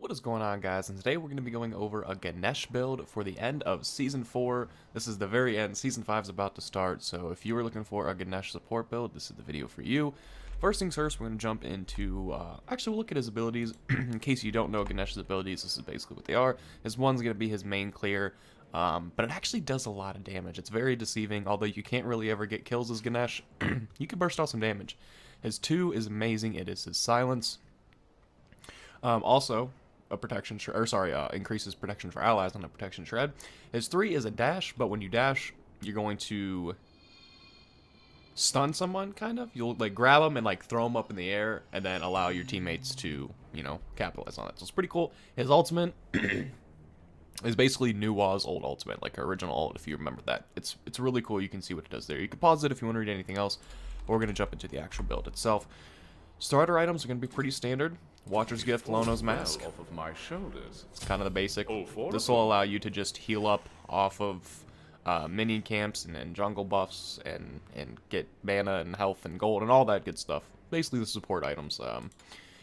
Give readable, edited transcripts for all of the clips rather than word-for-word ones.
What is going on, guys? And today we're going to be going over a Ganesh build for the end of Season 4. This is the very end. Season 5 is about to start, so if you were looking for a Ganesh support build, this is the video for you. First things first, we're going to jump into, actually we'll look at his abilities. In case you don't know Ganesh's abilities, this is basically what they are. His one's going to be his main clear, but it actually does a lot of damage. It's very deceiving, although you can't really ever get kills as Ganesh. You can burst out some damage. His 2 is amazing. It is his silence. Also, a protection increases protection for allies on a protection shred. His 3 is a dash, but when you dash, you're going to stun someone, kind of. You'll like grab them and like throw them up in the air, and then allow your teammates to, capitalize on it. So it's pretty cool. His ultimate is basically Nuwa's old ultimate, like her original ult, if you remember that. It's really cool. You can see what it does there. You can pause it if you want to read anything else. But we're gonna jump into the actual build itself. Starter items are gonna be pretty standard. Watcher's Gift, Lono's Mask. Off of my shoulders. It's kind of the basic. This will allow you to just heal up off of minion camps and jungle buffs and get mana and health and gold and all that good stuff. Basically the support items.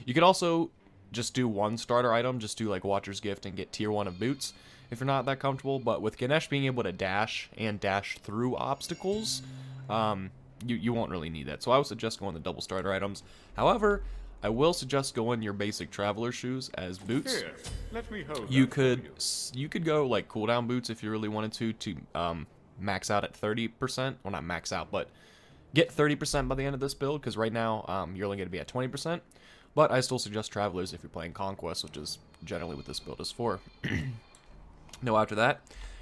You could also just do one starter item, just do like Watcher's Gift and get tier 1 of boots if you're not that comfortable. But with Ganesh being able to dash and dash through obstacles, you won't really need that. So I would suggest going the double starter items. However, I will suggest going your basic traveler shoes as boots. Here, let me hold You that could for you could go like cooldown boots if you really wanted to max out at 30%. Well, not max out, but get 30% by the end of this build, because right now you're only going to be at 20%. But I still suggest travelers if you're playing Conquest, which is generally what this build is for. Now after that,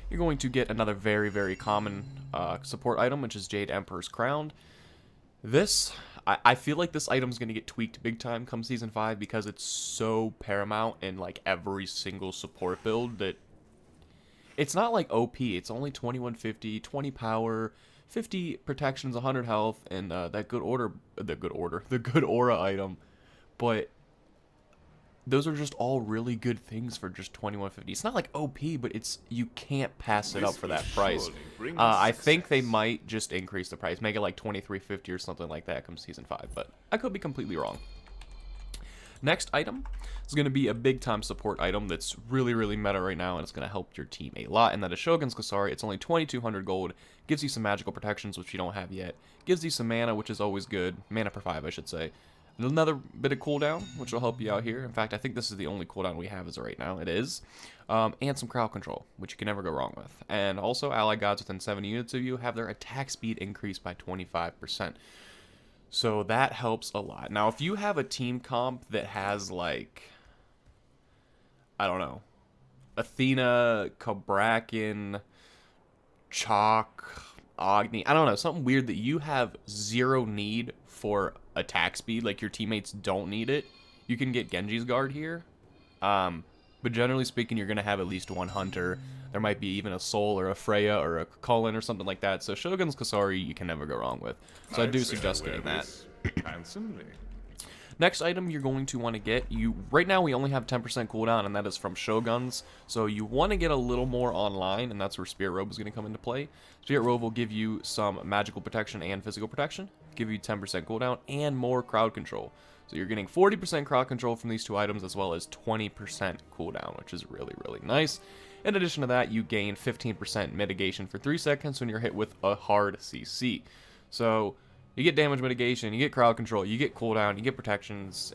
you're going to get another very, very common support item, which is Jade Emperor's Crown. This, I feel like this item is going to get tweaked big time come Season 5 because it's so paramount in like every single support build that it's not like OP. It's only 2150, 20 power, 50 protections, 100 health, and the good aura item. But those are just all really good things for just 2150. It's not like OP, but you can't pass it up for that price. I think they might just increase the price, make it like 2350 or something like that come Season 5, but I could be completely wrong. Next item is going to be a big time support item that's really, really meta right now, and it's going to help your team a lot, and that is Shogun's Kasari. It's only 2200 gold, gives you some magical protections, which you don't have yet, gives you some mana, which is always good, mana per 5 I should say. Another bit of cooldown, which will help you out here. In fact, I think this is the only cooldown we have as of right now. It is. And some crowd control, which you can never go wrong with. And also, ally gods within 7 units of you have their attack speed increased by 25%. So that helps a lot. Now, if you have a team comp that has, like, I don't know, Athena, Kabrakin, Chalk, Agni, I don't know, something weird that you have zero need for attack speed, like your teammates don't need it, you can get Genji's Guard here. But generally speaking, you're going to have at least one hunter. There might be even a Soul or a Freya or a Cullen or something like that. So Shogun's Kasari you can never go wrong with. So I do suggest getting that. handsomely. Next item you're going to want to get, right now we only have 10% cooldown, and that is from Shoguns. So you want to get a little more online, and that's where Spirit Robe is going to come into play. Spirit Robe will give you some magical protection and physical protection, give you 10% cooldown, and more crowd control. So you're getting 40% crowd control from these two items, as well as 20% cooldown, which is really, really nice. In addition to that, you gain 15% mitigation for 3 seconds when you're hit with a hard CC. So you get damage mitigation, you get crowd control, you get cooldown, you get protections.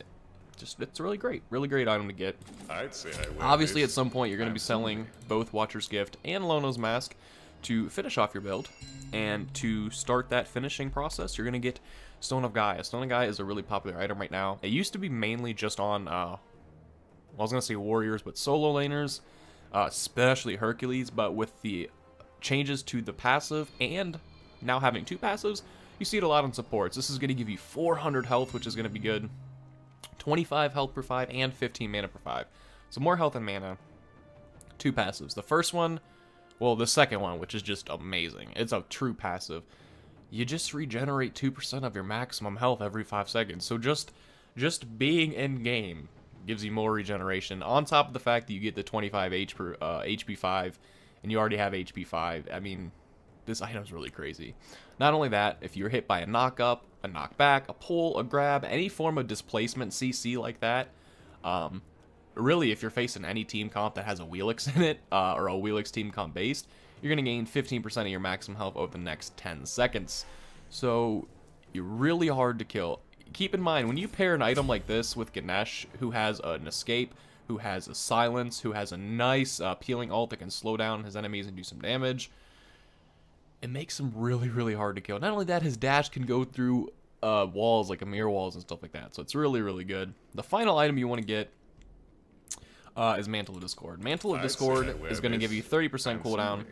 It's really great item to get. I'd say Obviously, at some point, you're going to be selling both Watcher's Gift and Lono's Mask to finish off your build. And to start that finishing process, you're going to get Stone of Gaia. Stone of Gaia is a really popular item right now. It used to be mainly just on, I was going to say warriors, but solo laners, especially Hercules. But with the changes to the passive and now having 2 passives, you see it a lot on supports. This is going to give you 400 health, which is going to be good. 25 health per 5 and 15 mana per 5. So more health and mana. 2 passives. The first one, well, the second one, which is just amazing. It's a true passive. You just regenerate 2% of your maximum health every 5 seconds. So just being in game gives you more regeneration. On top of the fact that you get the 25 HP 5, and you already have HP 5. I mean, this item's really crazy. Not only that, if you're hit by a knock up, a knock back, a pull, a grab, any form of displacement CC like that, really, if you're facing any team comp that has a Wheelix in it, or a Wheelix team comp based, you're going to gain 15% of your maximum health over the next 10 seconds. So, you're really hard to kill. Keep in mind, when you pair an item like this with Ganesh, who has an escape, who has a silence, who has a nice peeling ult that can slow down his enemies and do some damage, it makes him really, really hard to kill. Not only that, his dash can go through walls, like mirror walls and stuff like that. So it's really, really good. The final item you want to get is Mantle of Discord. Mantle of Discord is going to give you 30% cooldown.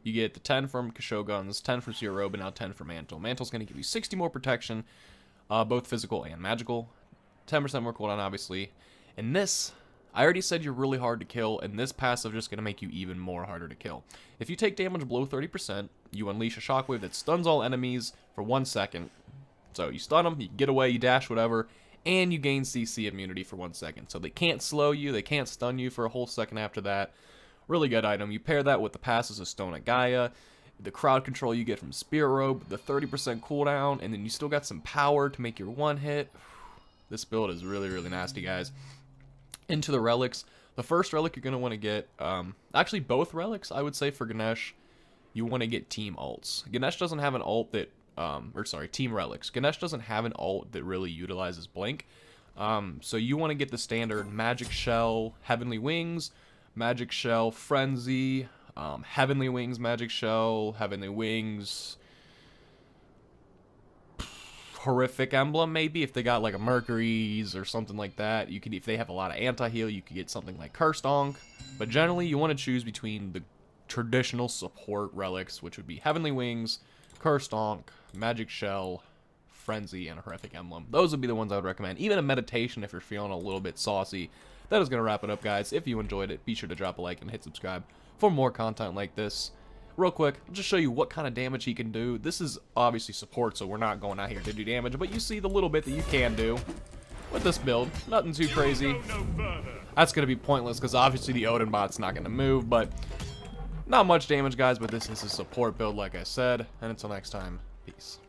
You get the 10 from Shoguns, 10 from Zero, but now 10 for Mantle. Mantle's going to give you 60 more protection, both physical and magical. 10% more cooldown, obviously. And this, I already said you're really hard to kill, and this passive is just going to make you even more harder to kill. If you take damage below 30%, you unleash a shockwave that stuns all enemies for 1 second. So you stun them, you get away, you dash, whatever, and you gain CC immunity for 1 second. So they can't slow you, they can't stun you for a whole second after that. Really good item. You pair that with the passes of Stone of Gaia, the crowd control you get from Spirit Robe, the 30% cooldown, and then you still got some power to make your one hit. This build is really, really nasty, guys. Into the relics. The first relic you're going to want to get, actually both relics, I would say for Ganesh, you want to get team ults. Ganesh doesn't have an ult that, team relics. Ganesh doesn't have an ult that really utilizes Blink. So you want to get the standard Magic Shell, Heavenly Wings, Magic Shell, Frenzy, Heavenly Wings, Magic Shell, Heavenly Wings, Horrific Emblem, maybe, if they got like a Mercury's or something like that. You could, if they have a lot of anti-heal, you could get something like Cursed Onk. But generally, you want to choose between the traditional support relics, which would be Heavenly Wings, Cursed Onk, Magic Shell, Frenzy, and a Horrific Emblem. Those would be the ones I would recommend. Even a Meditation if you're feeling a little bit saucy. That is going to wrap it up, guys. If you enjoyed it, be sure to drop a like and hit subscribe for more content like this. Real quick, I'll just show you what kind of damage he can do. This is obviously support, so we're not going out here to do damage, but you see the little bit that you can do with this build. Nothing too crazy. That's going to be pointless because obviously the Odin bot's not going to move, but not much damage, guys, but this is a support build, like I said. And until next time, peace.